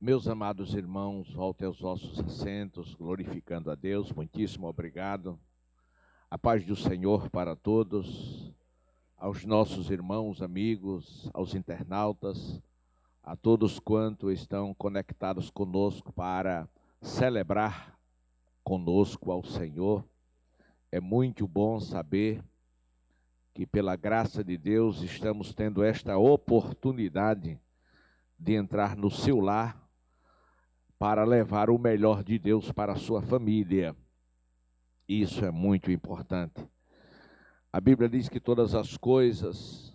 Meus amados irmãos, voltem aos vossos assentos, glorificando a Deus. Muitíssimo obrigado. A paz do Senhor para todos, aos nossos irmãos, amigos, aos internautas, a todos quanto estão conectados conosco para celebrar conosco ao Senhor. É muito bom saber que, pela graça de Deus, estamos tendo esta oportunidade de entrar no seu lar para levar o melhor de Deus para a sua família. Isso é muito importante. A Bíblia diz que todas as coisas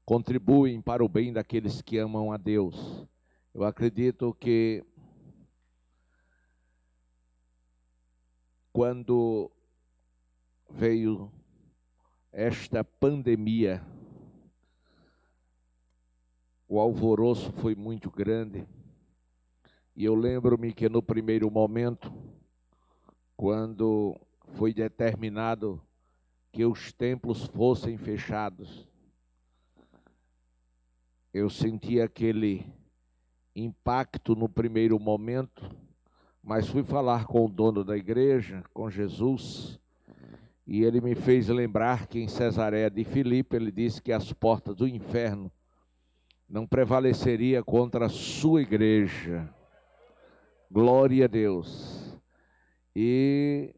contribuem para o bem daqueles que amam a Deus. Eu acredito que quando veio esta pandemia, o alvoroço foi muito grande. E eu lembro-me que no primeiro momento, quando foi determinado que os templos fossem fechados, eu senti aquele impacto no primeiro momento, mas fui falar com o dono da igreja, com Jesus, e ele me fez lembrar que em Cesareia de Filipe ele disse que as portas do inferno não prevaleceria contra a sua igreja. Glória a Deus. E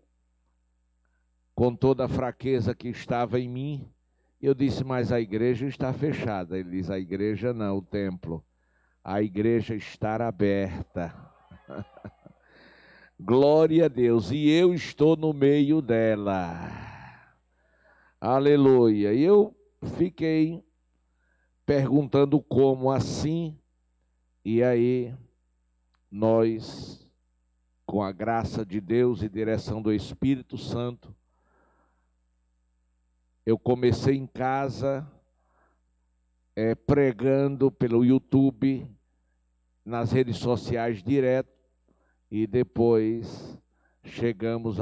com toda a fraqueza que estava em mim, eu disse, mas a igreja está fechada. Ele diz, a igreja não, o templo. A igreja está aberta. Glória a Deus. E eu estou no meio dela. Aleluia. E eu fiquei perguntando como assim. E aí nós, com a graça de Deus e direção do Espírito Santo, eu comecei em casa, pregando pelo YouTube, nas redes sociais direto, e depois chegamos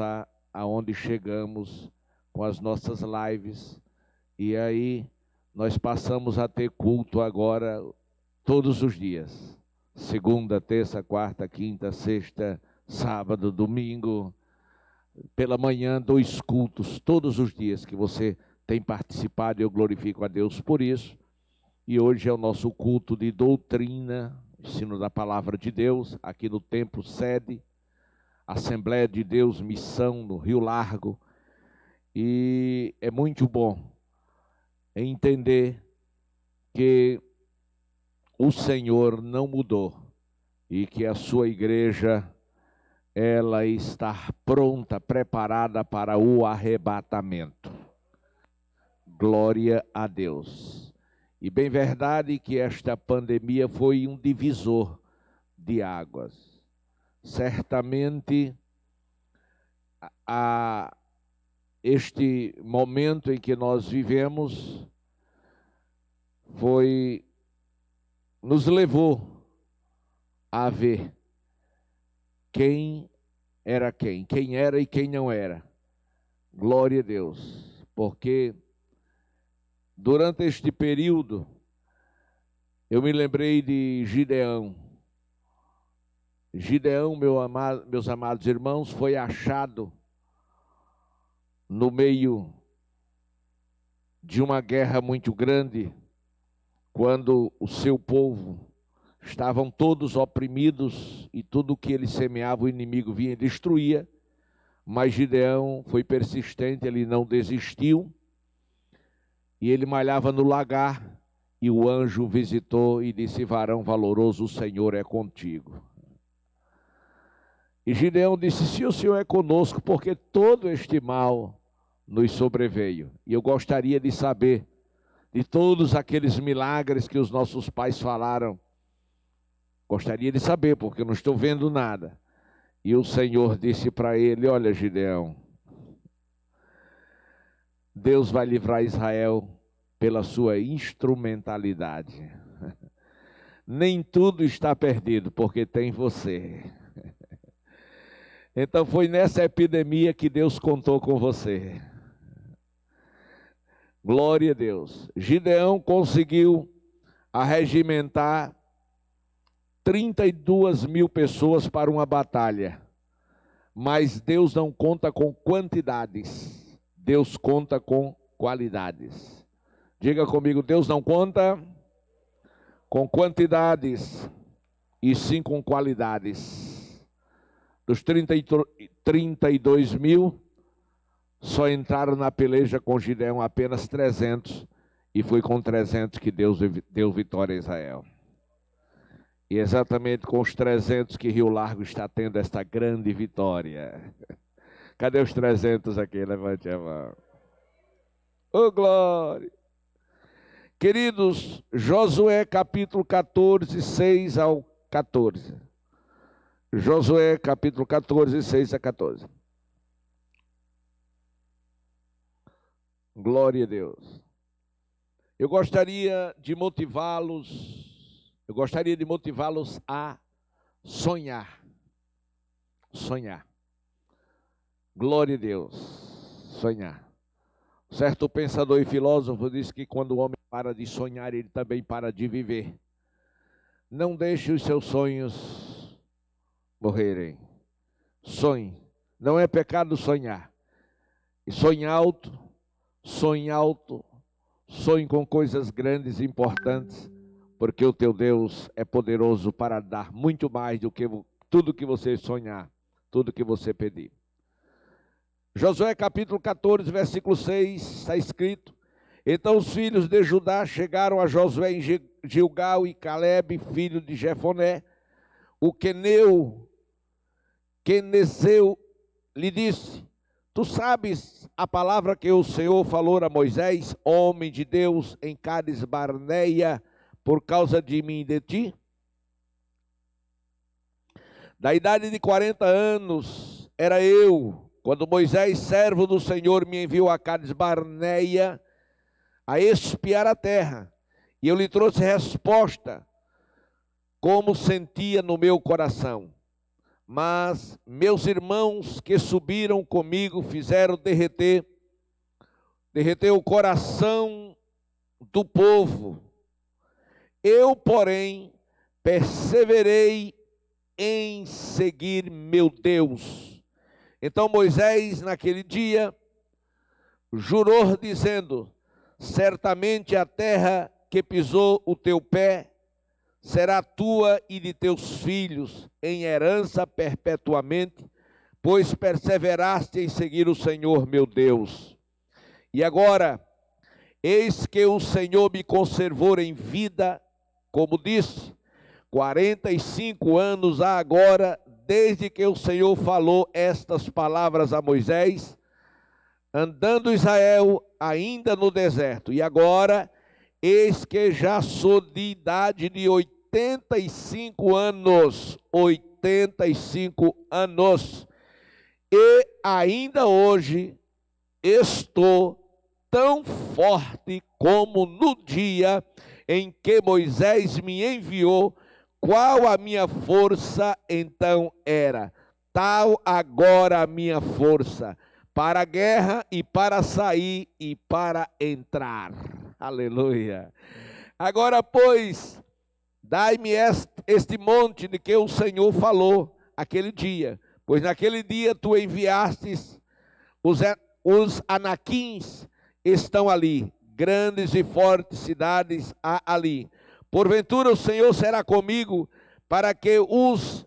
aonde chegamos com as nossas lives, e aí nós passamos a ter culto agora todos os dias. Segunda, terça, quarta, quinta, sexta, sábado, domingo, pela manhã, 2 cultos, todos os dias que você tem participado, eu glorifico a Deus por isso. E hoje é o nosso culto de doutrina, ensino da palavra de Deus, aqui no Templo Sede, Assembleia de Deus, Missão, no Rio Largo. E é muito bom entender que o Senhor não mudou e que a sua igreja, ela está pronta, preparada para o arrebatamento. Glória a Deus. E bem verdade que esta pandemia foi um divisor de águas. Certamente, este momento em que nós vivemos nos levou a ver quem era e quem não era. Glória a Deus, porque durante este período eu me lembrei de Gideão. Gideão, meus amados irmãos, foi achado no meio de uma guerra muito grande, quando o seu povo estavam todos oprimidos e tudo que ele semeava o inimigo vinha e destruía, mas Gideão foi persistente, ele não desistiu, e ele malhava no lagar, e o anjo visitou e disse, varão valoroso, o Senhor é contigo. E Gideão disse, se o Senhor é conosco, porque todo este mal nos sobreveio. E eu gostaria de saber de todos aqueles milagres que os nossos pais falaram. Gostaria de saber, porque eu não estou vendo nada. E o Senhor disse para ele, olha Gideão, Deus vai livrar Israel pela sua instrumentalidade. Nem tudo está perdido, porque tem você. Então foi nessa epidemia que Deus contou com você. Glória a Deus. Gideão conseguiu arregimentar 32 mil pessoas para uma batalha. Mas Deus não conta com quantidades, Deus conta com qualidades. Diga comigo, Deus não conta com quantidades, e sim com qualidades. Dos 32 mil, só entraram na peleja com Gideão apenas 300, e foi com 300 que Deus deu vitória a Israel. E exatamente com os 300 que Rio Largo está tendo esta grande vitória. Cadê os 300 aqui? Levante a mão. Ô, glória! Queridos, Josué capítulo 14, 6 ao 14. Josué capítulo 14, 6 a 14. Glória a Deus. Eu gostaria de motivá-los a sonhar. Sonhar. Glória a Deus. Sonhar. Certo pensador e filósofo disse que quando o homem para de sonhar, ele também para de viver. Não deixe os seus sonhos morrerem. Sonhe. Não é pecado sonhar. E sonhe alto, sonhe alto, sonhe com coisas grandes e importantes, porque o teu Deus é poderoso para dar muito mais do que tudo que você sonhar, tudo que você pedir. Josué capítulo 14, versículo 6, está escrito: então os filhos de Judá chegaram a Josué em Gilgal, e Calebe, filho de Jefoné, o quenezeu, lhe disse: tu sabes a palavra que o Senhor falou a Moisés, homem de Deus, em Cades Barneia, por causa de mim e de ti? Da idade de 40 anos era eu, quando Moisés, servo do Senhor, me enviou a Cades Barneia a espiar a terra, e eu lhe trouxe resposta, como sentia no meu coração. Mas meus irmãos que subiram comigo fizeram derreter o coração do povo. Eu, porém, perseverei em seguir meu Deus. Então Moisés, naquele dia, jurou, dizendo: certamente a terra que pisou o teu pé será tua e de teus filhos em herança perpetuamente, pois perseveraste em seguir o Senhor meu Deus. E agora, eis que o Senhor me conservou em vida, como disse, 45 anos há agora, desde que o Senhor falou estas palavras a Moisés, andando Israel ainda no deserto. E agora, eis que já sou de idade de 85 anos, 85 anos, e ainda hoje estou tão forte como no dia em que Moisés me enviou. Qual a minha força então era? Tal agora a minha força, para a guerra e para sair e para entrar. Aleluia. Agora, pois, dai-me este monte de que o Senhor falou aquele dia, pois naquele dia tu enviastes os anaquins, estão ali, grandes e fortes cidades há ali. Porventura o Senhor será comigo para os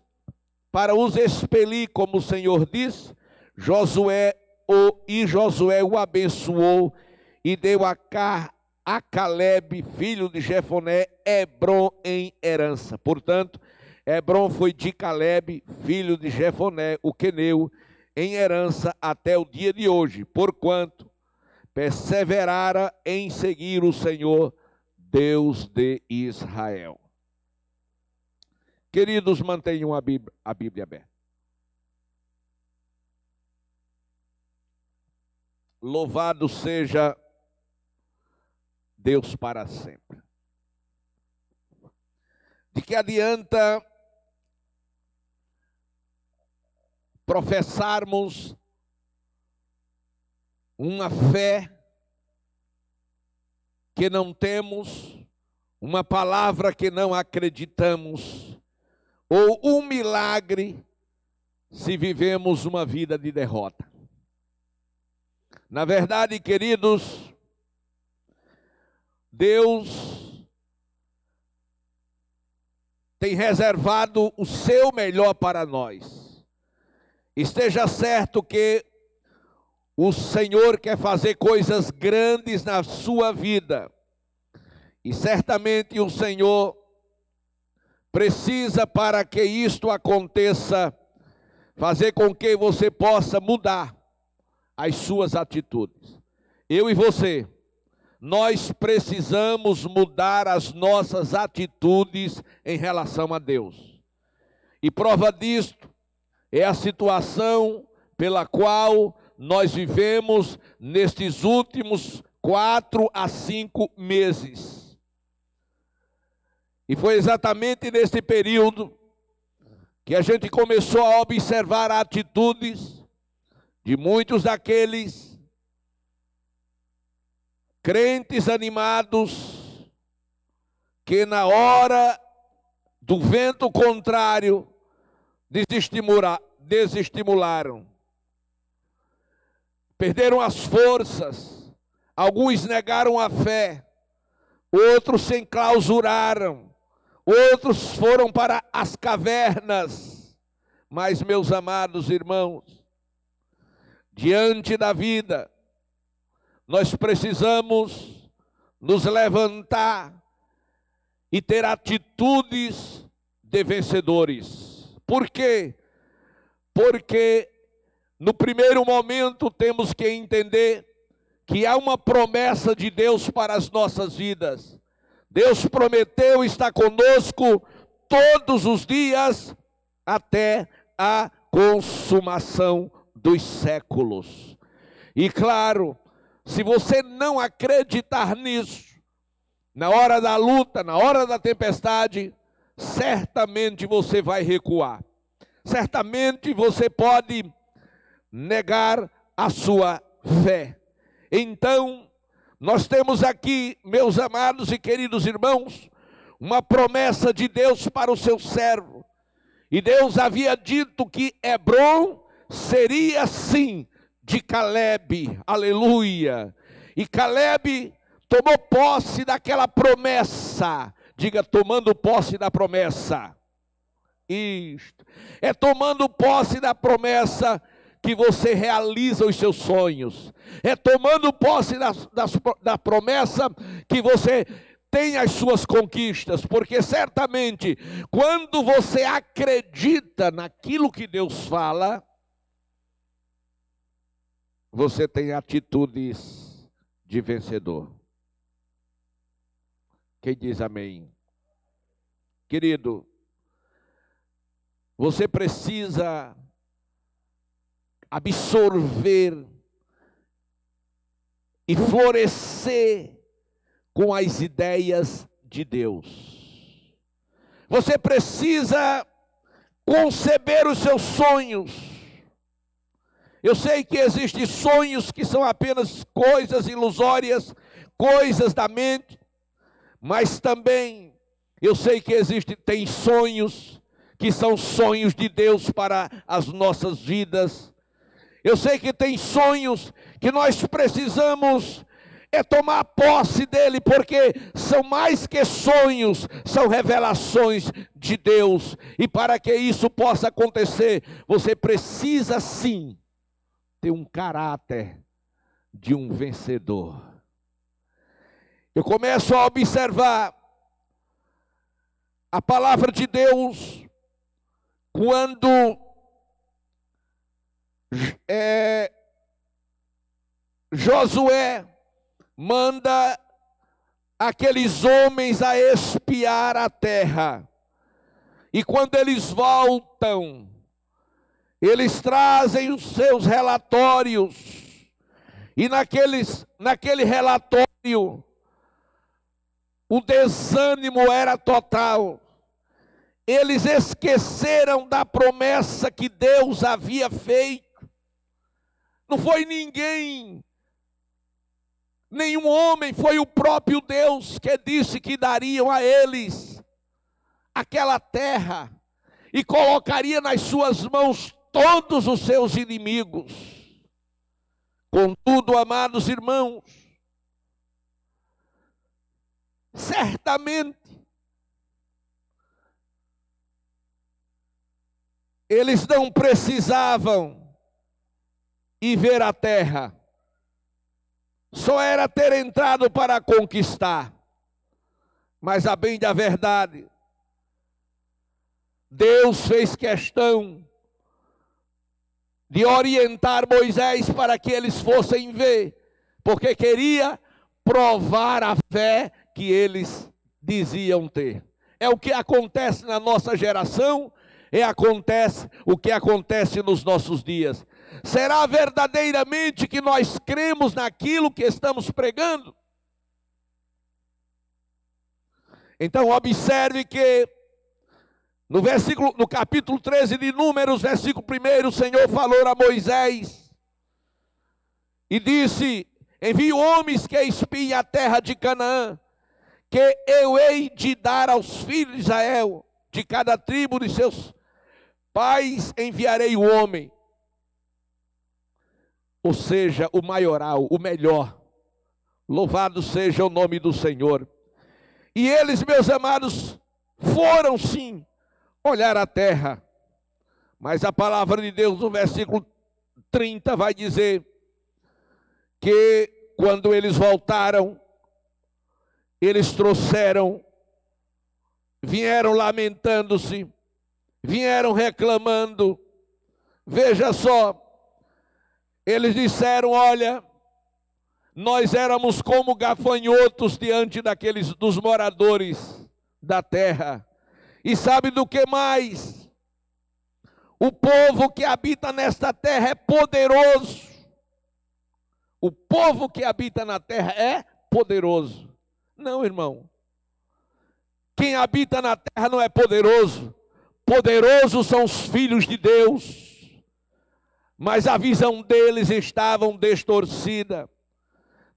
expelir, como o Senhor disse. Josué o abençoou e deu a Calebe, filho de Jefoné, Hebrom em herança. Portanto, Hebrom foi de Calebe, filho de Jefoné, o queneu, em herança até o dia de hoje, porquanto perseverara em seguir o Senhor, Deus de Israel. Queridos, mantenham a Bíblia aberta. Louvado seja Deus para sempre. De que adianta professarmos uma fé que não temos, uma palavra que não acreditamos, ou um milagre se vivemos uma vida de derrota. Na verdade, queridos, Deus tem reservado o seu melhor para nós. Esteja certo que o Senhor quer fazer coisas grandes na sua vida. E certamente o Senhor precisa, para que isto aconteça, fazer com que você possa mudar as suas atitudes. Eu e você, nós precisamos mudar as nossas atitudes em relação a Deus. E prova disto é a situação pela qual nós vivemos nestes últimos 4 a 5 meses. E foi exatamente nesse período que a gente começou a observar atitudes de muitos daqueles crentes animados que na hora do vento contrário desestimularam. Perderam as forças, alguns negaram a fé, outros se enclausuraram, outros foram para as cavernas. Mas, meus amados irmãos, diante da vida, nós precisamos nos levantar e ter atitudes de vencedores. Por quê? Porque no primeiro momento temos que entender que há uma promessa de Deus para as nossas vidas. Deus prometeu estar conosco todos os dias até a consumação dos séculos. E claro, se você não acreditar nisso, na hora da luta, na hora da tempestade, certamente você vai recuar. Certamente você pode negar a sua fé. Então, nós temos aqui, meus amados e queridos irmãos, uma promessa de Deus para o seu servo. E Deus havia dito que Hebrom seria sim de Caleb, aleluia. E Caleb tomou posse daquela promessa. Diga, tomando posse da promessa. Isto é tomando posse da promessa que você realiza os seus sonhos. É tomando posse da promessa que você tem as suas conquistas. Porque certamente, quando você acredita naquilo que Deus fala, você tem atitudes de vencedor. Quem diz amém? Querido, você precisa absorver e florescer com as ideias de Deus. Você precisa conceber os seus sonhos. Eu sei que existem sonhos que são apenas coisas ilusórias, coisas da mente, mas também eu sei que tem sonhos que são sonhos de Deus para as nossas vidas. Eu sei que tem sonhos que nós precisamos tomar posse dele, porque são mais que sonhos, são revelações de Deus. E para que isso possa acontecer, você precisa sim ter um caráter de um vencedor. Eu começo a observar a palavra de Deus quando Josué manda aqueles homens a espiar a terra. E quando eles voltam, eles trazem os seus relatórios. E naquele relatório, o desânimo era total. Eles esqueceram da promessa que Deus havia feito. Não foi ninguém, nenhum homem, foi o próprio Deus que disse que dariam a eles aquela terra. e colocaria nas suas mãos todos os seus inimigos. Contudo, amados irmãos, certamente eles não precisavam ir ver a terra, só era ter entrado para conquistar. Mas a bem da verdade, Deus fez questão de orientar Moisés para que eles fossem ver, porque queria provar a fé que eles diziam ter. É o que acontece na nossa geração, o que acontece nos nossos dias. Será verdadeiramente que nós cremos naquilo que estamos pregando? Então observe que no capítulo 13 de Números, versículo 1, o Senhor falou a Moisés e disse: envie homens que espiem a terra de Canaã, que eu hei de dar aos filhos de Israel, de cada tribo de seus pais enviarei o homem. Ou seja, o maioral, o melhor. Louvado seja o nome do Senhor. E eles, meus amados, foram sim olhar a terra. Mas a palavra de Deus no versículo 30 vai dizer que quando eles voltaram, eles vieram lamentando-se, vieram reclamando. Veja só, eles disseram: olha, nós éramos como gafanhotos diante dos moradores da terra. E sabe do que mais? O povo que habita nesta terra é poderoso. O povo que habita na terra é poderoso. Não, irmão. Quem habita na terra não é poderoso. Poderosos são os filhos de Deus. Mas a visão deles estava distorcida.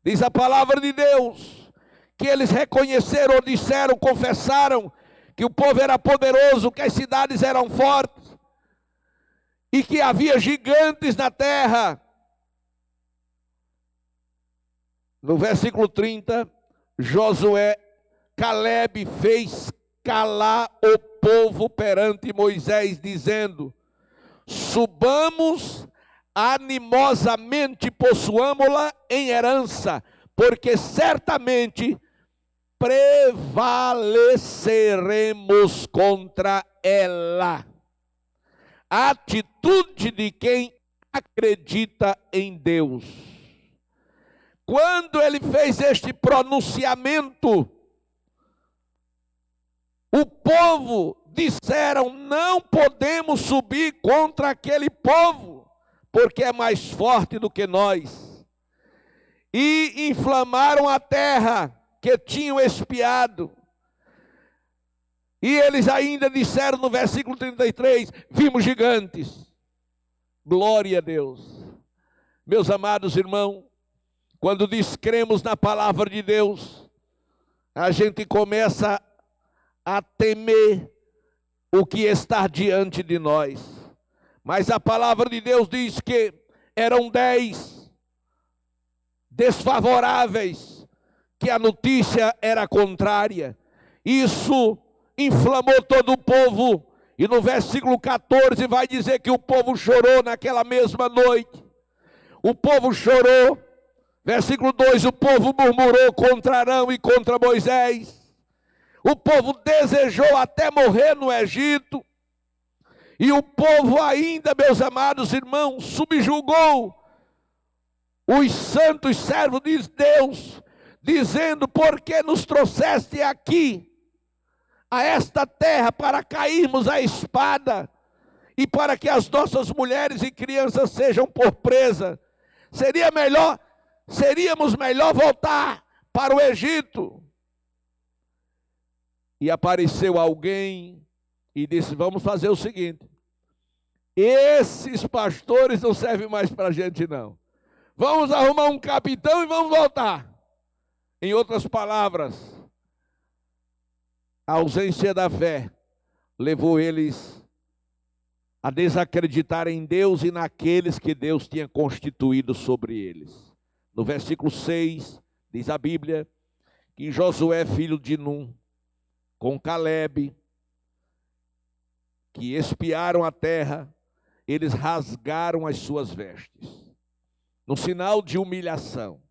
Diz a palavra de Deus que eles reconheceram, disseram, confessaram que o povo era poderoso, que as cidades eram fortes e que havia gigantes na terra. No versículo 30, Caleb fez calar o povo perante Moisés, dizendo: subamos animosamente, possuamo-la em herança, porque certamente prevaleceremos contra ela. A atitude de quem acredita em Deus. Quando ele fez este pronunciamento, o povo disseram: não podemos subir contra aquele povo, porque é mais forte do que nós. E inflamaram a terra que tinham espiado. E eles ainda disseram no versículo 33, vimos gigantes. Glória a Deus. Meus amados irmãos, quando cremos na palavra de Deus, a gente começa a temer o que está diante de nós. Mas a palavra de Deus diz que eram 10 desfavoráveis, que a notícia era contrária. Isso inflamou todo o povo. E no versículo 14 vai dizer que o povo chorou naquela mesma noite. O povo chorou. Versículo 2, o povo murmurou contra Arão e contra Moisés. O povo desejou até morrer no Egito. E o povo ainda, meus amados irmãos, subjugou os santos servos de Deus, dizendo: por que nos trouxeste aqui, a esta terra, para cairmos à espada, e para que as nossas mulheres e crianças sejam por presa? Seríamos melhor voltar para o Egito. E apareceu alguém e disse: vamos fazer o seguinte, esses pastores não servem mais para a gente não. Vamos arrumar um capitão e vamos voltar. Em outras palavras, a ausência da fé levou eles a desacreditar em Deus e naqueles que Deus tinha constituído sobre eles. No versículo 6, diz a Bíblia, que Josué, filho de Num, com Calebe, que espiaram a terra, eles rasgaram as suas vestes, no sinal de humilhação,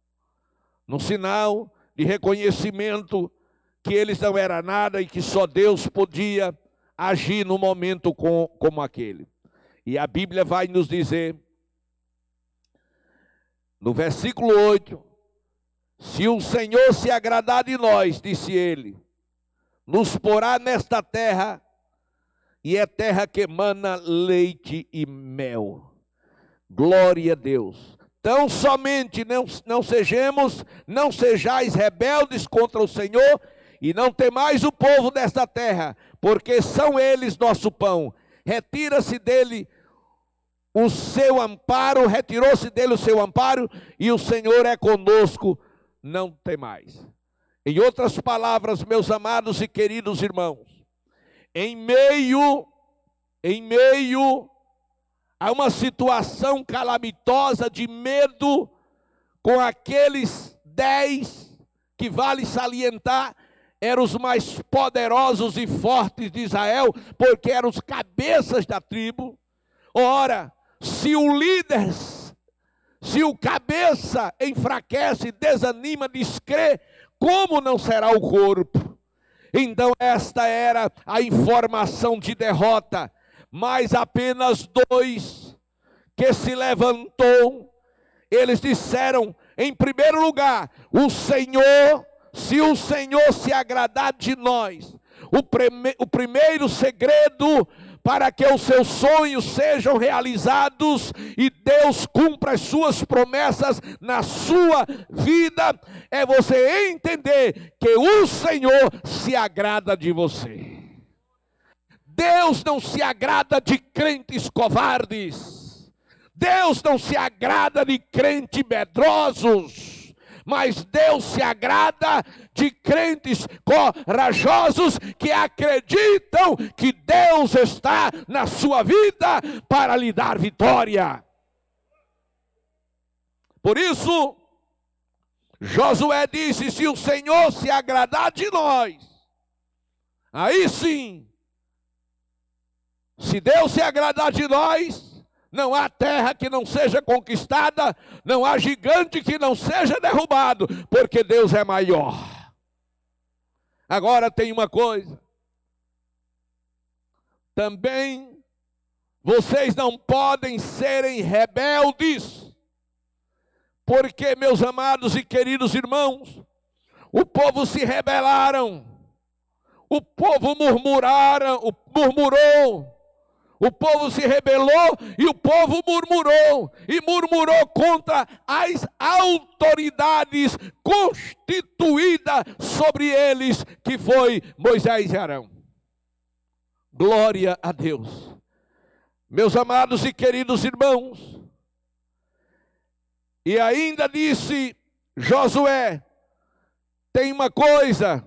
no sinal de reconhecimento que eles não eram nada e que só Deus podia agir num momento como aquele. E a Bíblia vai nos dizer, no versículo 8, se o Senhor se agradar de nós, disse ele, nos porá nesta terra, e é terra que emana leite e mel. Glória a Deus. Tão somente não sejais rebeldes contra o Senhor, e não temais o povo desta terra, porque são eles nosso pão. Retira-se dele o seu amparo, retirou-se dele o seu amparo, e o Senhor é conosco, não temais. Em outras palavras, meus amados e queridos irmãos, em meio a uma situação calamitosa de medo, com aqueles 10 que vale salientar, eram os mais poderosos e fortes de Israel, porque eram os cabeças da tribo. Ora, se o líder, se o cabeça enfraquece, desanima, descrê, como não será o corpo? Então esta era a informação de derrota, mas apenas 2 que se levantou, eles disseram, em primeiro lugar, se o Senhor se agradar de nós, o primeiro segredo para que os seus sonhos sejam realizados e Deus cumpra as suas promessas na sua vida, é você entender que o Senhor se agrada de você. Deus não se agrada de crentes covardes, Deus não se agrada de crentes medrosos, mas Deus se agrada de crentes corajosos que acreditam que Deus está na sua vida para lhe dar vitória. Por isso, Josué disse, se o Senhor se agradar de nós, aí sim, se Deus se agradar de nós, não há terra que não seja conquistada, não há gigante que não seja derrubado, porque Deus é maior. Agora tem uma coisa, também vocês não podem serem rebeldes, porque, meus amados e queridos irmãos, o povo se rebelaram, o povo murmurou, o povo se rebelou e o povo murmurou contra as autoridades constituídas sobre eles, que foi Moisés e Arão. Glória a Deus. Meus amados e queridos irmãos, e ainda disse Josué, tem uma coisa,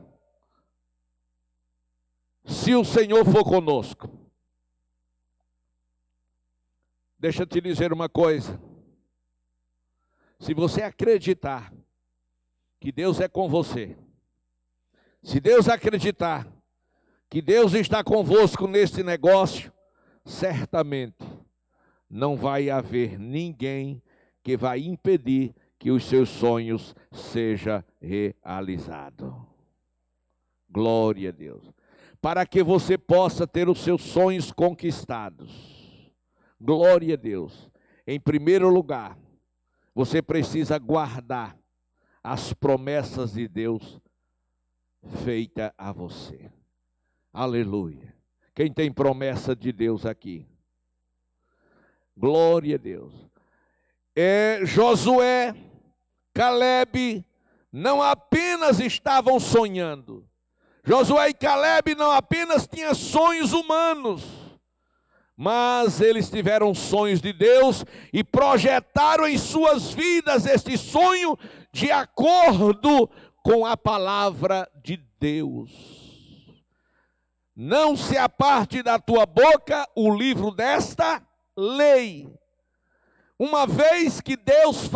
se o Senhor for conosco. Deixa eu te dizer uma coisa, se você acreditar que Deus é com você, se Deus acreditar que Deus está convosco nesse negócio, certamente não vai haver ninguém que vai impedir que os seus sonhos sejam realizados. Glória a Deus. Para que você possa ter os seus sonhos conquistados. Glória a Deus. Em primeiro lugar, você precisa guardar as promessas de Deus feitas a você. Aleluia. Quem tem promessa de Deus aqui? Glória a Deus. Josué, Calebe não apenas estavam sonhando. Josué e Calebe não apenas tinham sonhos humanos, mas eles tiveram sonhos de Deus e projetaram em suas vidas este sonho de acordo com a palavra de Deus. não se aparte da tua boca o livro desta lei. Uma vez que Deus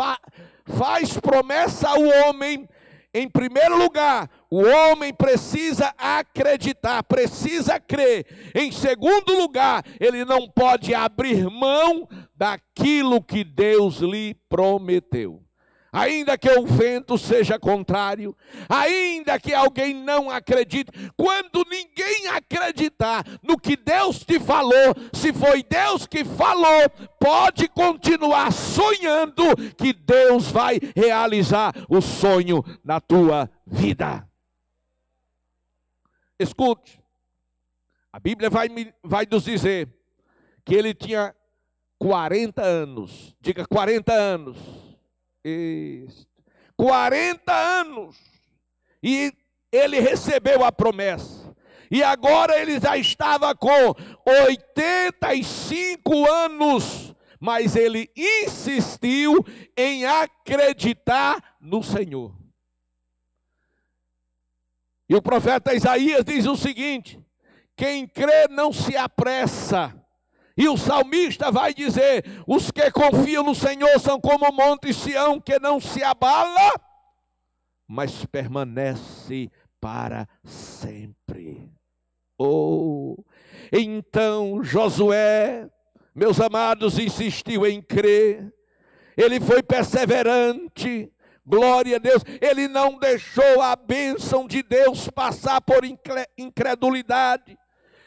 faz promessa ao homem, em primeiro lugar, o homem precisa acreditar, precisa crer. Em segundo lugar, ele não pode abrir mão daquilo que Deus lhe prometeu. Ainda que o vento seja contrário, ainda que alguém não acredite, quando ninguém acreditar no que Deus te falou, se foi Deus que falou, pode continuar sonhando que Deus vai realizar o sonho na tua vida. Escute, a Bíblia vai nos dizer que ele tinha 40 anos, diga 40 anos. 40 anos, e ele recebeu a promessa, e agora ele já estava com 85 anos, mas ele insistiu em acreditar no Senhor. E o profeta Isaías diz o seguinte: quem crê não se apressa. E o salmista vai dizer: os que confiam no Senhor são como o monte Sião, que não se abala, mas permanece para sempre. Oh, então Josué, meus amados, insistiu em crer. Ele foi perseverante, glória a Deus. Ele não deixou a bênção de Deus passar por incredulidade.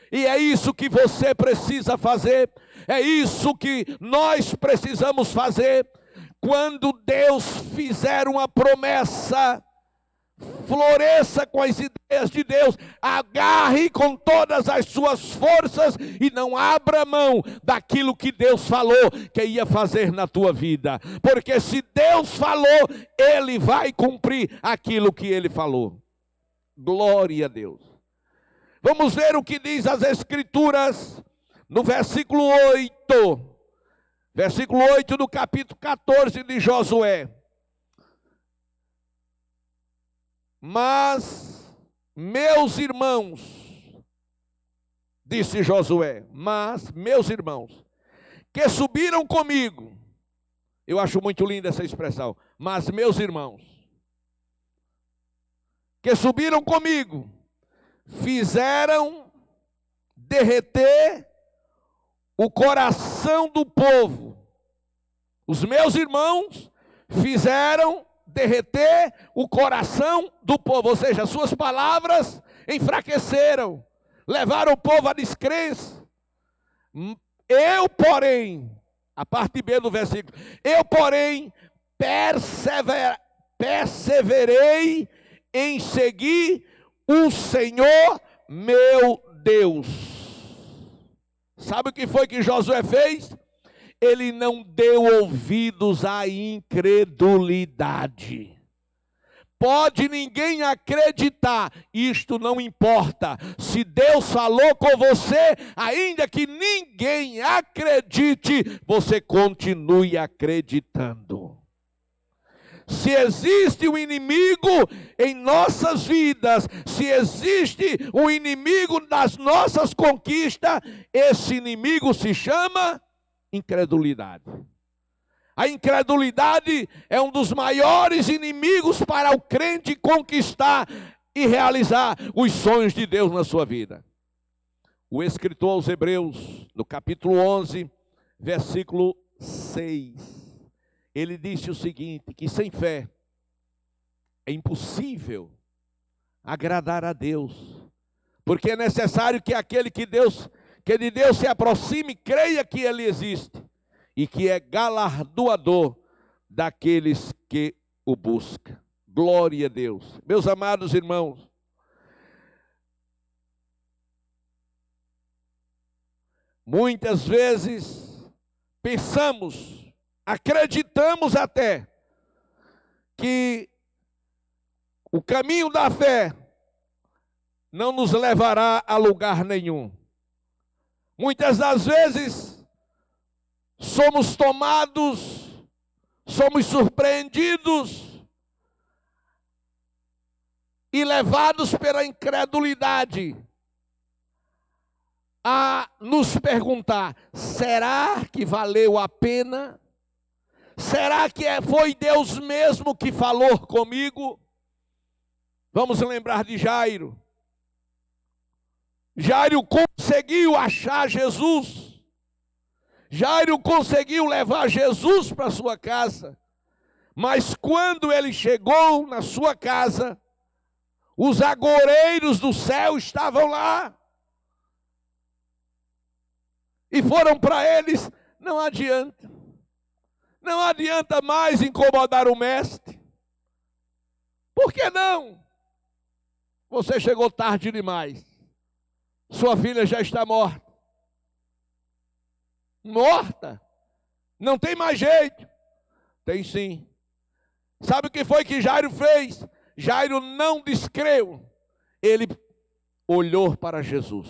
E é isso que você precisa fazer, é isso que nós precisamos fazer. Quando Deus fizer uma promessa, floresça com as ideias de Deus, agarre com todas as suas forças e não abra mão daquilo que Deus falou que ia fazer na tua vida. Porque se Deus falou, Ele vai cumprir aquilo que Ele falou. Glória a Deus. Vamos ver o que diz as Escrituras no versículo 8. Versículo 8 do capítulo 14 de Josué. Mas, meus irmãos, disse Josué, mas, meus irmãos, que subiram comigo, eu acho muito linda essa expressão, mas meus irmãos, que subiram comigo, fizeram derreter o coração do povo. Os meus irmãos fizeram derreter o coração do povo, ou seja, suas palavras enfraqueceram, levaram o povo à descrença. Eu, porém, a parte B do versículo, eu, porém, perseverei em seguir o Senhor meu Deus. Sabe o que foi que Josué fez? Ele não deu ouvidos à incredulidade. Pode ninguém acreditar, isto não importa. Se Deus falou com você, ainda que ninguém acredite, você continue acreditando. Se existe um inimigo em nossas vidas, se existe um inimigo das nossas conquistas, esse inimigo se chama incredulidade. A incredulidade é um dos maiores inimigos para o crente conquistar e realizar os sonhos de Deus na sua vida. O escritor aos Hebreus, no capítulo 11, versículo 6, ele disse o seguinte, que sem fé é impossível agradar a Deus, porque é necessário que aquele que de Deus se aproxime, creia que Ele existe e que é galardoador daqueles que o buscam. Glória a Deus. Meus amados irmãos, muitas vezes pensamos, acreditamos até que o caminho da fé não nos levará a lugar nenhum. Muitas das vezes somos tomados, somos surpreendidos e levados pela incredulidade. a nos perguntar: será que valeu a pena? Será que foi Deus mesmo que falou comigo? Vamos lembrar de Jairo. Jairo conseguiu achar Jesus. Jairo conseguiu levar Jesus para sua casa. Mas quando ele chegou na sua casa, os agoreiros do céu estavam lá. E foram para eles: não adianta. Não adianta mais incomodar o mestre. Por que não? Você chegou tarde demais. Sua filha já está morta. Morta? Não tem mais jeito. Tem sim. Sabe o que foi que Jairo fez? Jairo não descreu. Ele olhou para Jesus.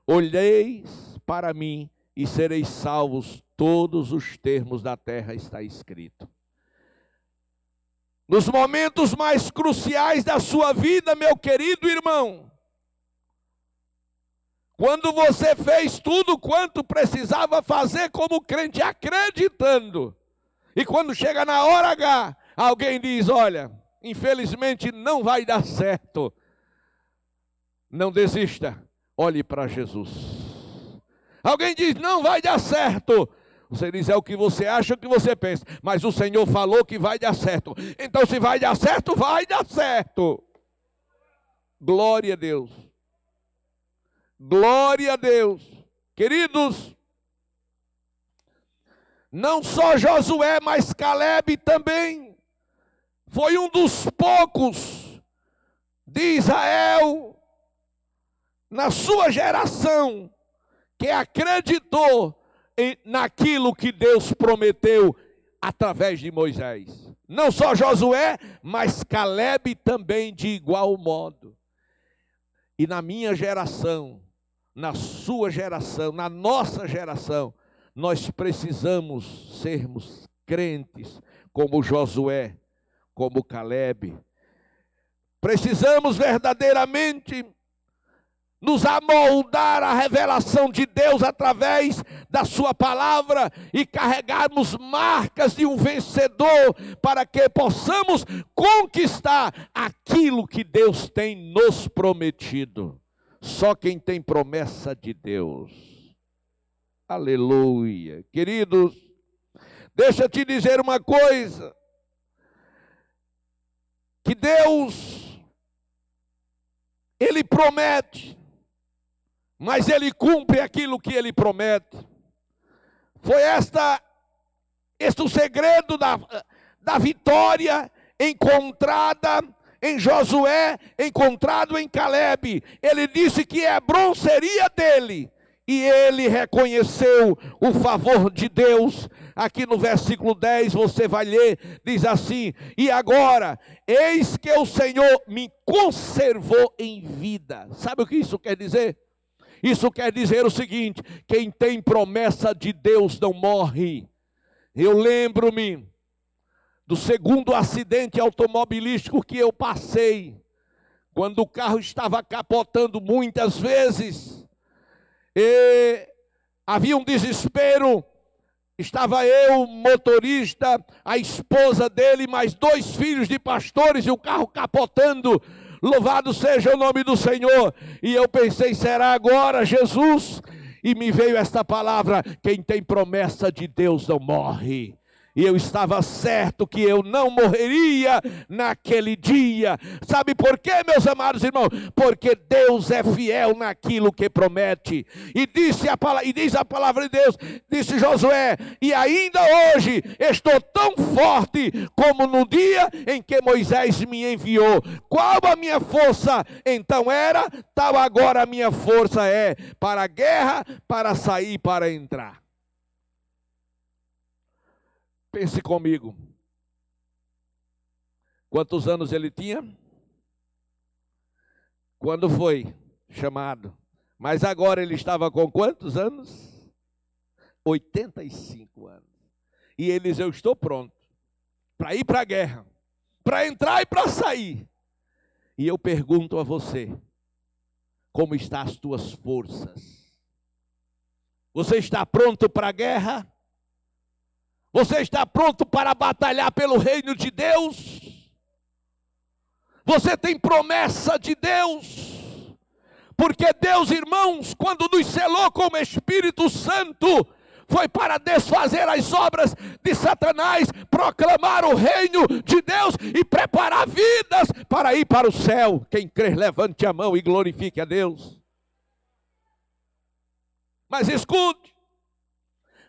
Olheis para mim e sereis salvos, todos os termos da terra está escrito. Nos momentos mais cruciais da sua vida, meu querido irmão, quando você fez tudo quanto precisava fazer como crente, acreditando, e quando chega na hora H, alguém diz: olha, infelizmente não vai dar certo. Não desista, olhe para Jesus. Alguém diz: não vai dar certo. Você diz: é o que você acha, o que você pensa. Mas o Senhor falou que vai dar certo. Então se vai dar certo, vai dar certo. Glória a Deus. Glória a Deus. Queridos, não só Josué, mas Caleb também foi um dos poucos de Israel na sua geração que acreditou naquilo que Deus prometeu através de Moisés. Não só Josué, mas Caleb também de igual modo. E na minha geração, na sua geração, na nossa geração, nós precisamos sermos crentes como Josué, como Caleb. Precisamos verdadeiramente nos amoldar à revelação de Deus através da sua palavra e carregarmos marcas de um vencedor para que possamos conquistar aquilo que Deus tem nos prometido. Só quem tem promessa de Deus. Aleluia. Queridos, deixa eu te dizer uma coisa. Que Deus, Ele promete, mas Ele cumpre aquilo que Ele promete. Foi este o segredo da vitória encontrada em Josué, encontrado em Caleb. Ele disse que Hebrom seria dele, e ele reconheceu o favor de Deus. Aqui no versículo 10 você vai ler, diz assim: e agora, eis que o Senhor me conservou em vida. Sabe o que isso quer dizer? Isso quer dizer o seguinte: quem tem promessa de Deus não morre. Eu lembro-me do segundo acidente automobilístico que eu passei, quando o carro estava capotando muitas vezes, e havia um desespero. Estava eu, motorista, a esposa dele, mais 2 filhos de pastores, e o carro capotando. Louvado seja o nome do Senhor. E eu pensei: será agora, Jesus? E me veio esta palavra: quem tem promessa de Deus não morre. E eu estava certo que eu não morreria naquele dia. Sabe por quê, meus amados irmãos? Porque Deus é fiel naquilo que promete. E diz a palavra de Deus, disse Josué: e ainda hoje estou tão forte como no dia em que Moisés me enviou. Qual a minha força então era, tal agora a minha força é, para a guerra, para sair, para entrar. Pense comigo. Quantos anos ele tinha? Quando foi chamado? Mas agora ele estava com quantos anos? 85 anos. E ele diz: eu estou pronto para ir para a guerra, para entrar e para sair. E eu pergunto a você: como estão as tuas forças. Você está pronto para a guerra? Você está pronto para batalhar pelo reino de Deus? Você tem promessa de Deus? Porque Deus, irmãos, quando nos selou com o Espírito Santo, foi para desfazer as obras de Satanás, proclamar o reino de Deus e preparar vidas para ir para o céu. Quem crer, levante a mão e glorifique a Deus. Mas escute,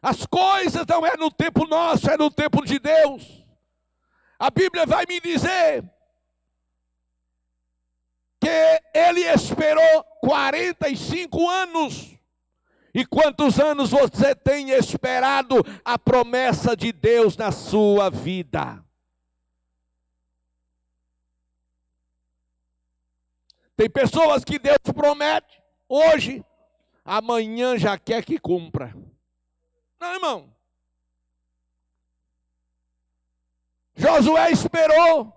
as coisas não é no tempo nosso, é no tempo de Deus. A Bíblia vai me dizer que ele esperou 45 anos. E quantos anos você tem esperado a promessa de Deus na sua vida? Tem pessoas que Deus promete hoje, amanhã já quer que cumpra. Não, irmão. Josué esperou,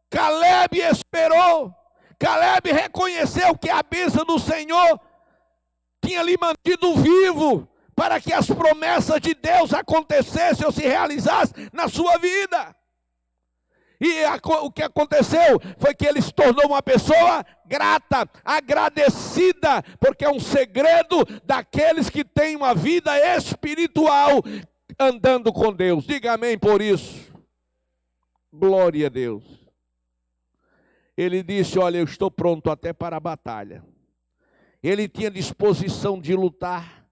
Caleb esperou. Caleb reconheceu que a bênção do Senhor tinha lhe mantido vivo para que as promessas de Deus acontecessem ou se realizassem na sua vida. E o que aconteceu foi que ele se tornou uma pessoa grata, agradecida, porque é um segredo daqueles que têm uma vida espiritual andando com Deus. Diga amém por isso. Glória a Deus. Ele disse, olha, eu estou pronto até para a batalha. Ele tinha disposição de lutar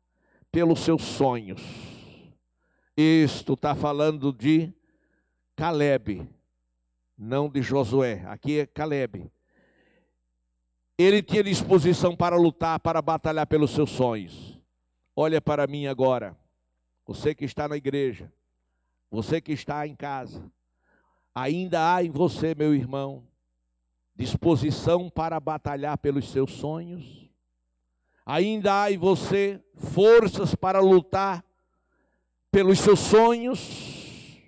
pelos seus sonhos. Isto está falando de Caleb, não de Josué. Aqui é Caleb. Ele tinha disposição para lutar, para batalhar pelos seus sonhos. Olha para mim agora. Você que está na igreja, você que está em casa. Ainda há em você, meu irmão, disposição para batalhar pelos seus sonhos? Ainda há em você forças para lutar pelos seus sonhos?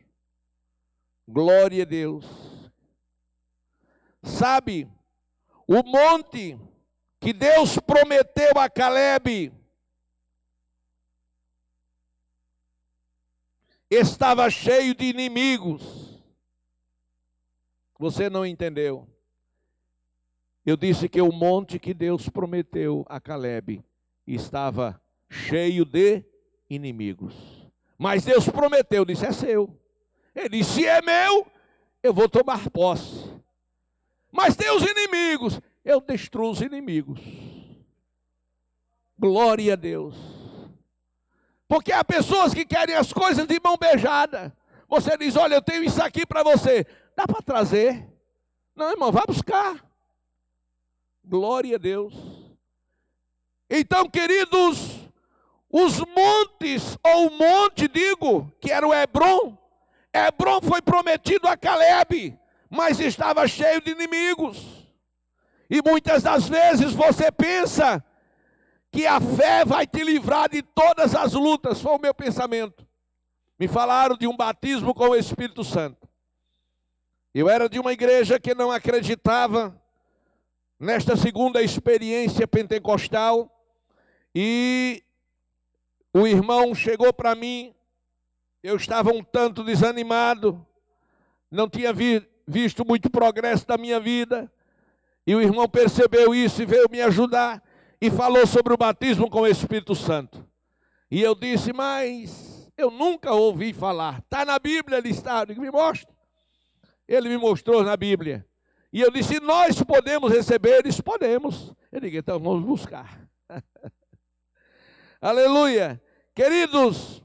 Glória a Deus. Sabe, o monte que Deus prometeu a Caleb estava cheio de inimigos. Você não entendeu? Eu disse que o monte que Deus prometeu a Caleb estava cheio de inimigos. Mas Deus prometeu, disse, é seu. Ele disse, se é meu, eu vou tomar posse. Mas tem os inimigos, eu destruo os inimigos. Glória a Deus. Porque há pessoas que querem as coisas de mão beijada. Você diz, olha, eu tenho isso aqui para você. Dá para trazer? Não, irmão, vá buscar. Glória a Deus. Então, queridos, os montes, ou o monte, digo, que era o Hebron. Hebron foi prometido a Caleb, mas estava cheio de inimigos. E muitas das vezes você pensa que a fé vai te livrar de todas as lutas. Foi o meu pensamento. Me falaram de um batismo com o Espírito Santo. Eu era de uma igreja que não acreditava nesta segunda experiência pentecostal, e o irmão chegou para mim, eu estava um tanto desanimado, não tinha visto muito progresso da minha vida, e o irmão percebeu isso e veio me ajudar, e falou sobre o batismo com o Espírito Santo. E eu disse, mas eu nunca ouvi falar. Está na Bíblia, ele está. Eu digo, me mostra. Ele me mostrou na Bíblia. E eu disse, nós podemos receber? Eles podemos. Eu digo, então vamos buscar. Aleluia. Queridos,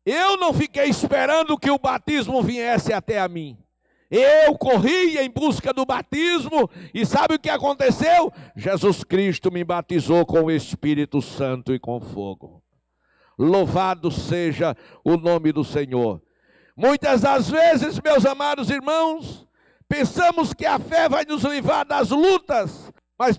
eu não fiquei esperando que o batismo viesse até a mim. Eu corri em busca do batismo, e sabe o que aconteceu? Jesus Cristo me batizou com o Espírito Santo e com fogo. Louvado seja o nome do Senhor. Muitas das vezes, meus amados irmãos, pensamos que a fé vai nos livrar das lutas, mas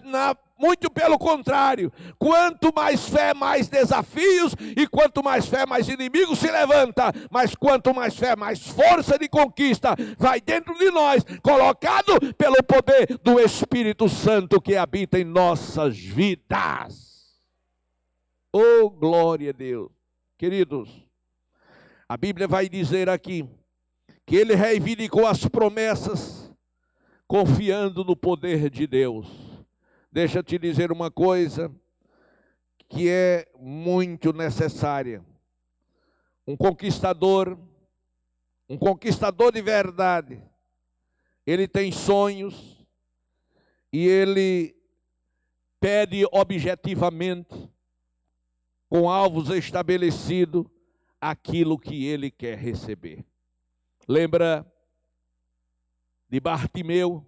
Muito pelo contrário, quanto mais fé, mais desafios, e quanto mais fé, mais inimigos se levanta, mas quanto mais fé, mais força de conquista vai dentro de nós, colocado pelo poder do Espírito Santo que habita em nossas vidas. Oh, glória a Deus. Queridos, a Bíblia vai dizer aqui que ele reivindicou as promessas confiando no poder de Deus. Deixa eu te dizer uma coisa que é muito necessária. Um conquistador de verdade, ele tem sonhos e ele pede objetivamente, com alvos estabelecidos, aquilo que ele quer receber. Lembra de Bartimeu?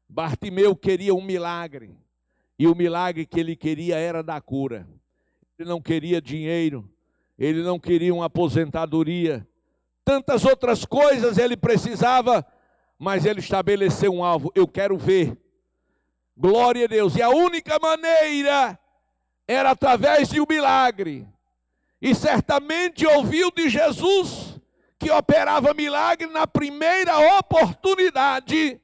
Bartimeu queria um milagre, e o milagre que ele queria era da cura. Ele não queria dinheiro, ele não queria uma aposentadoria, tantas outras coisas ele precisava, mas ele estabeleceu um alvo: eu quero ver. Glória a Deus. E a única maneira era através de um milagre. E certamente ouviu de Jesus que operava milagre. Na primeira oportunidade,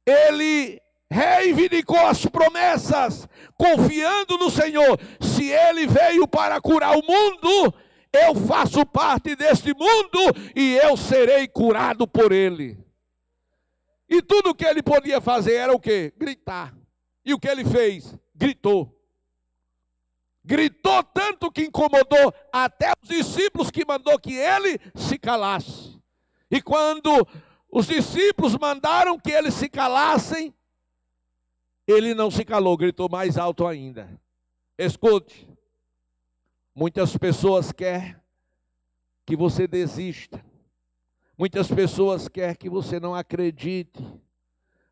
ele reivindicou as promessas, confiando no Senhor. Se ele veio para curar o mundo, eu faço parte deste mundo e eu serei curado por ele. E tudo o que ele podia fazer era o quê? Gritar. E o que ele fez? Gritou. Gritou tanto que incomodou até os discípulos, que mandou que ele se calasse. E quando os discípulos mandaram que eles se calassem, ele não se calou, gritou mais alto ainda. Escute, muitas pessoas querem que você desista. Muitas pessoas querem que você não acredite.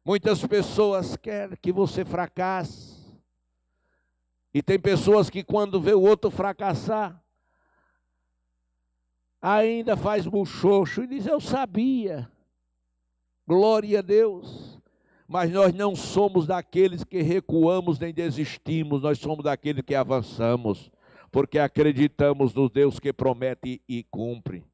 Muitas pessoas querem que você fracasse. E tem pessoas que quando vê o outro fracassar, ainda faz buchocho e diz: eu sabia. Glória a Deus. Mas nós não somos daqueles que recuamos nem desistimos, nós somos daqueles que avançamos, porque acreditamos no Deus que promete e cumpre.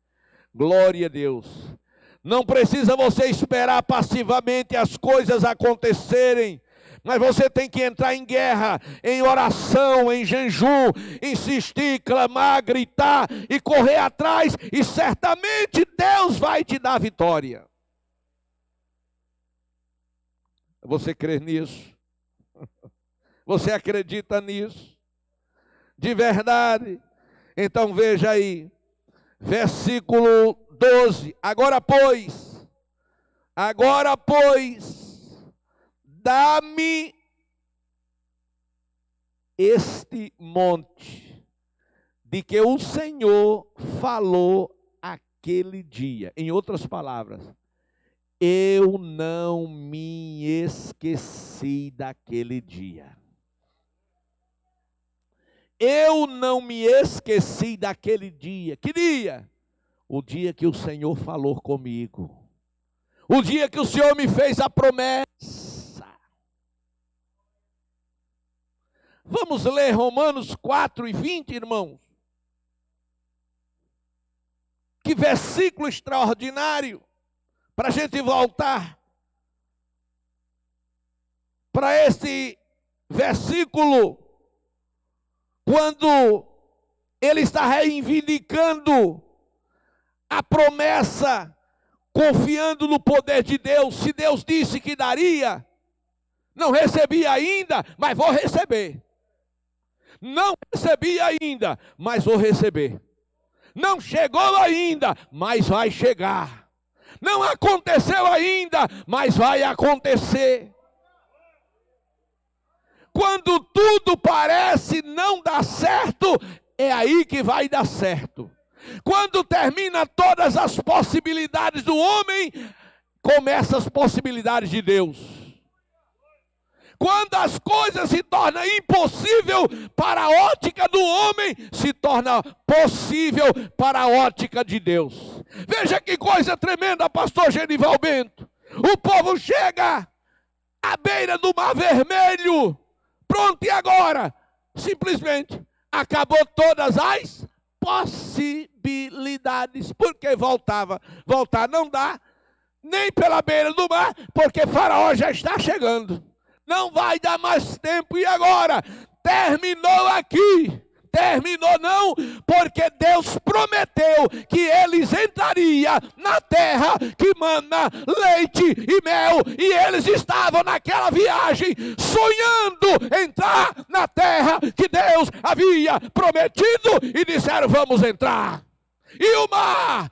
Glória a Deus. Não precisa você esperar passivamente as coisas acontecerem, mas você tem que entrar em guerra, em oração, em jejum, insistir, clamar, gritar e correr atrás, e certamente Deus vai te dar vitória. Você crê nisso? Você acredita nisso? De verdade? Então veja aí, versículo 12. Agora pois, dá-me este monte de que o Senhor falou aquele dia. Em outras palavras, eu não me esqueci daquele dia. Eu não me esqueci daquele dia. Que dia? O dia que o Senhor falou comigo. O dia que o Senhor me fez a promessa. Vamos ler Romanos 4:20, irmãos. Que versículo extraordinário. Para a gente voltar para esse versículo, quando ele está reivindicando a promessa, confiando no poder de Deus. Se Deus disse que daria, não recebi ainda, mas vou receber. Não recebi ainda, mas vou receber. Não chegou ainda, mas vai chegar. Não aconteceu ainda, mas vai acontecer. Quando tudo parece não dar certo, é aí que vai dar certo. Quando termina todas as possibilidades do homem, começam as possibilidades de Deus. Quando as coisas se tornam impossível para a ótica do homem, se torna possível para a ótica de Deus. Veja que coisa tremenda, pastor Genival Bento. O povo chega à beira do Mar Vermelho, pronto, e agora? Simplesmente acabou todas as possibilidades. Porque voltar não dá, nem pela beira do mar, porque Faraó já está chegando. Não vai dar mais tempo, e agora? Terminou aqui. Terminou não, porque Deus prometeu que eles entrariam na terra que mana leite e mel, e eles estavam naquela viagem sonhando entrar na terra que Deus havia prometido, e disseram: vamos entrar. E o mar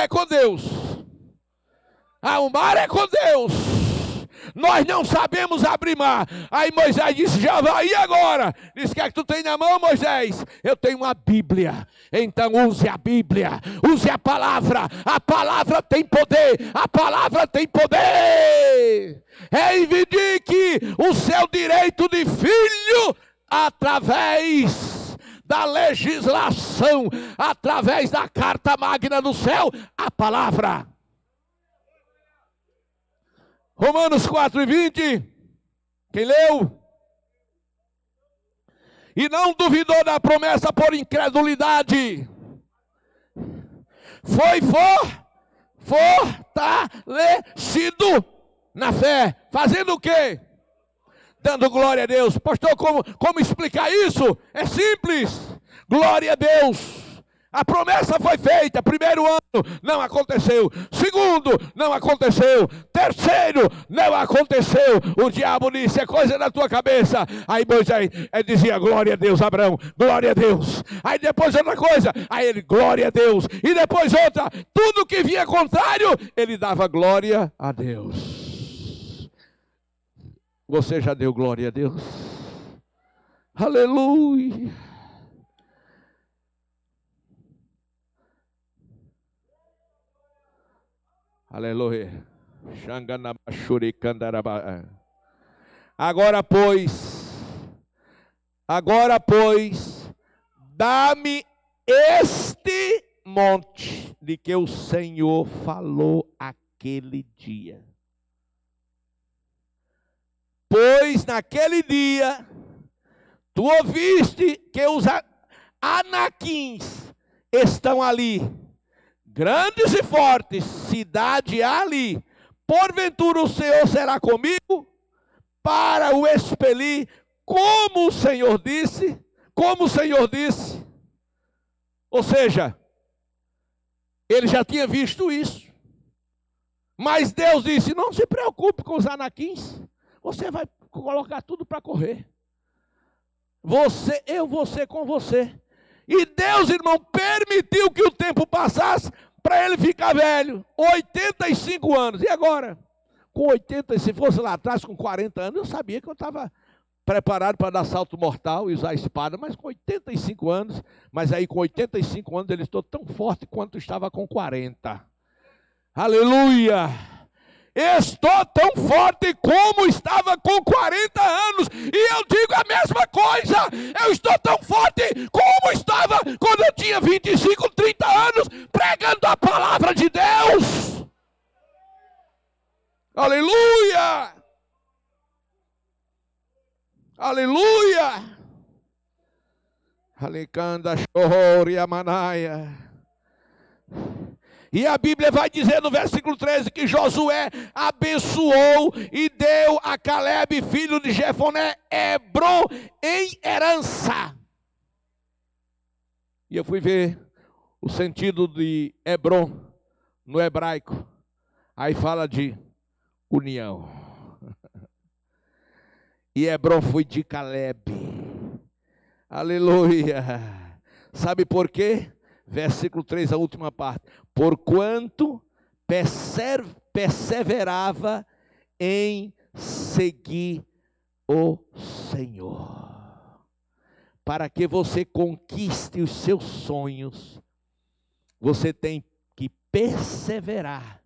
é com Deus. O mar é com Deus. Nós não sabemos abrir mar. Aí Moisés disse: já vai, e agora? Disse: o que é que tu tem na mão, Moisés? Eu tenho uma Bíblia. Então use a Bíblia, use a palavra tem poder, a palavra tem poder. Reivindique o seu direito de filho através da legislação, através da carta magna do céu, a palavra. Romanos 4:20, quem leu? E não duvidou da promessa por incredulidade, foi fortalecido na fé, fazendo o quê? Dando glória a Deus. Pastor, como explicar isso? É simples, glória a Deus. A promessa foi feita. Primeiro ano, não aconteceu. Segundo, não aconteceu. Terceiro, não aconteceu. O diabo disse: é coisa da tua cabeça. Aí Moisés dizia: glória a Deus. Abraão, glória a Deus. Aí depois outra coisa, aí ele: glória a Deus. E depois outra, tudo que vinha contrário, ele dava glória a Deus. Você já deu glória a Deus? Aleluia. Aleluia. Agora, pois, dá-me este monte de que o Senhor falou aquele dia. Pois naquele dia, tu ouviste que os anaquins estão ali, grandes e fortes, cidade ali. Porventura o Senhor será comigo para o expelir, como o Senhor disse. Ou seja, ele já tinha visto isso. Mas Deus disse: não se preocupe com os anaquins. Você vai colocar tudo para correr. Eu vou ser com você. E Deus, irmão, permitiu que o tempo passasse para ele ficar velho, 85 anos. E agora? Com 80, se fosse lá atrás, com 40 anos, eu sabia que eu estava preparado para dar salto mortal e usar a espada, mas com 85 anos, mas aí com 85 anos ele estou tão forte quanto estava com 40. Aleluia! Estou tão forte como estava com 40 anos. E eu digo a mesma coisa. Eu estou tão forte como estava quando eu tinha 25, 30 anos, pregando a palavra de Deus. Aleluia! Aleluia! Alecanda chore a manaia. E a Bíblia vai dizer no versículo 13 que Josué abençoou e deu a Caleb, filho de Jefoné, Hebron em herança. E eu fui ver o sentido de Hebron no hebraico. Aí fala de união. E Hebron foi de Caleb. Aleluia. Sabe por quê? Versículo 3, a última parte. Porquanto perseverava em seguir o Senhor. Para que você conquiste os seus sonhos, você tem que perseverar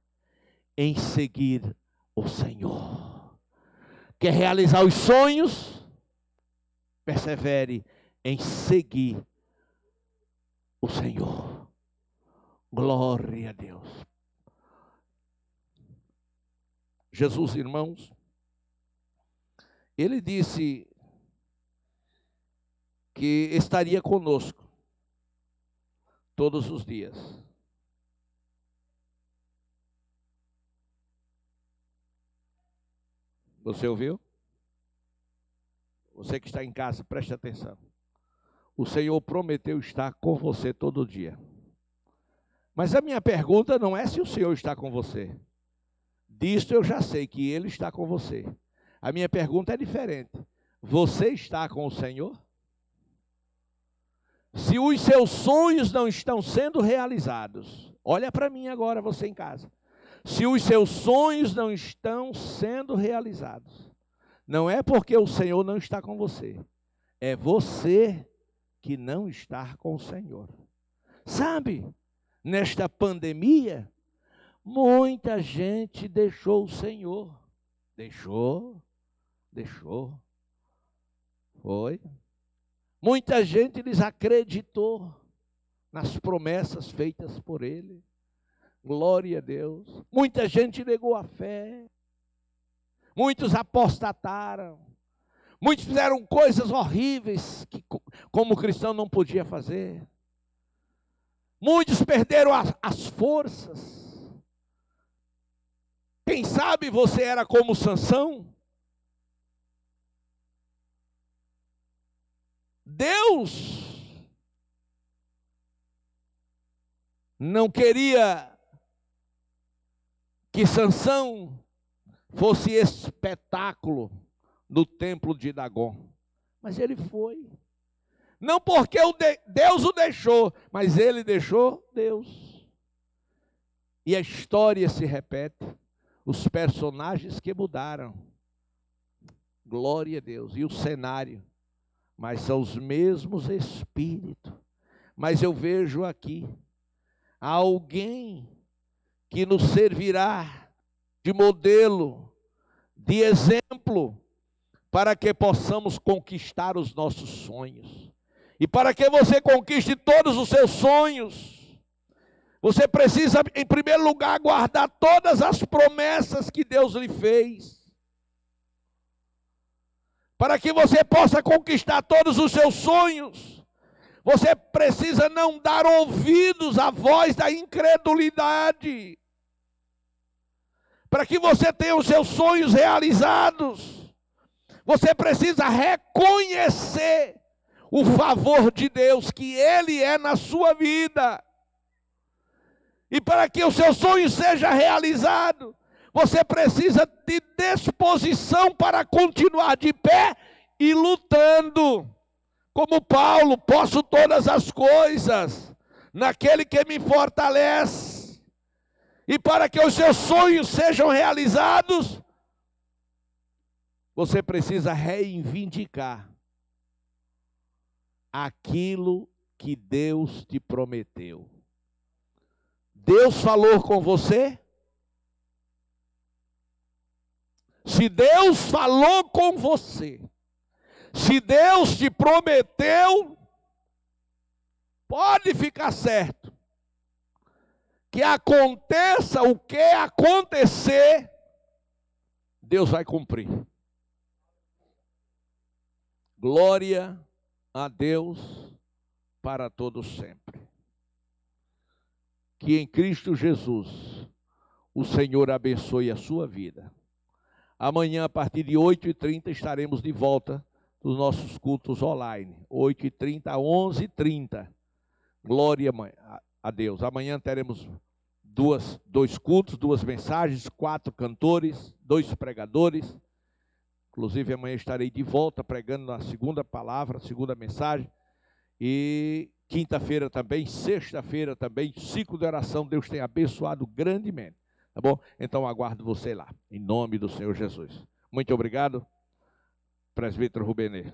em seguir o Senhor. Quer realizar os sonhos? Persevere em seguir o Senhor. Glória a Deus. Jesus, irmãos, ele disse que estaria conosco todos os dias. Você ouviu? Você que está em casa, preste atenção. O Senhor prometeu estar com você todo dia. Mas a minha pergunta não é se o Senhor está com você. Disto eu já sei que Ele está com você. A minha pergunta é diferente. Você está com o Senhor? Se os seus sonhos não estão sendo realizados, olha para mim agora, você em casa. Se os seus sonhos não estão sendo realizados, não é porque o Senhor não está com você, é você que não está com o Senhor. Sabe, nesta pandemia, muita gente deixou o Senhor. Deixou. Foi. Muita gente desacreditou nas promessas feitas por Ele. Glória a Deus. Muita gente negou a fé. Muitos apostataram. Muitos fizeram coisas horríveis que, como cristão, não podia fazer. Muitos perderam as forças. Quem sabe você era como Sansão? Deus não queria que Sansão fosse espetáculo no templo de Dagon, mas ele foi. Não porque Deus o deixou, mas ele deixou Deus. E a história se repete, os personagens que mudaram, glória a Deus, e o cenário, mas são os mesmos espíritos. Mas eu vejo aqui alguém que nos servirá de modelo, de exemplo, para que possamos conquistar os nossos sonhos. E para que você conquiste todos os seus sonhos, você precisa, em primeiro lugar, guardar todas as promessas que Deus lhe fez. Para que você possa conquistar todos os seus sonhos, você precisa não dar ouvidos à voz da incredulidade. Para que você tenha os seus sonhos realizados, você precisa reconhecer o favor de Deus que Ele é na sua vida. E para que o seu sonho seja realizado, você precisa de disposição para continuar de pé e lutando. Como Paulo, posso todas as coisas naquele que me fortalece. E para que os seus sonhos sejam realizados, você precisa reivindicar aquilo que Deus te prometeu. Deus falou com você? Se Deus falou com você, se Deus te prometeu, pode ficar certo que aconteça o que acontecer, Deus vai cumprir. Glória a Deus para todos sempre. Que em Cristo Jesus o Senhor abençoe a sua vida. Amanhã, a partir de 8h30, estaremos de volta nos nossos cultos online. 8h30 a 11h30. Glória a Deus. Amanhã teremos dois cultos, 2 mensagens, 4 cantores, 2 pregadores. Inclusive, amanhã estarei de volta pregando a segunda palavra, a segunda mensagem. E quinta-feira também, sexta-feira também, ciclo de oração. Deus tem abençoado grandemente. Tá bom? Então aguardo você lá, em nome do Senhor Jesus. Muito obrigado, presbítero Rubenê.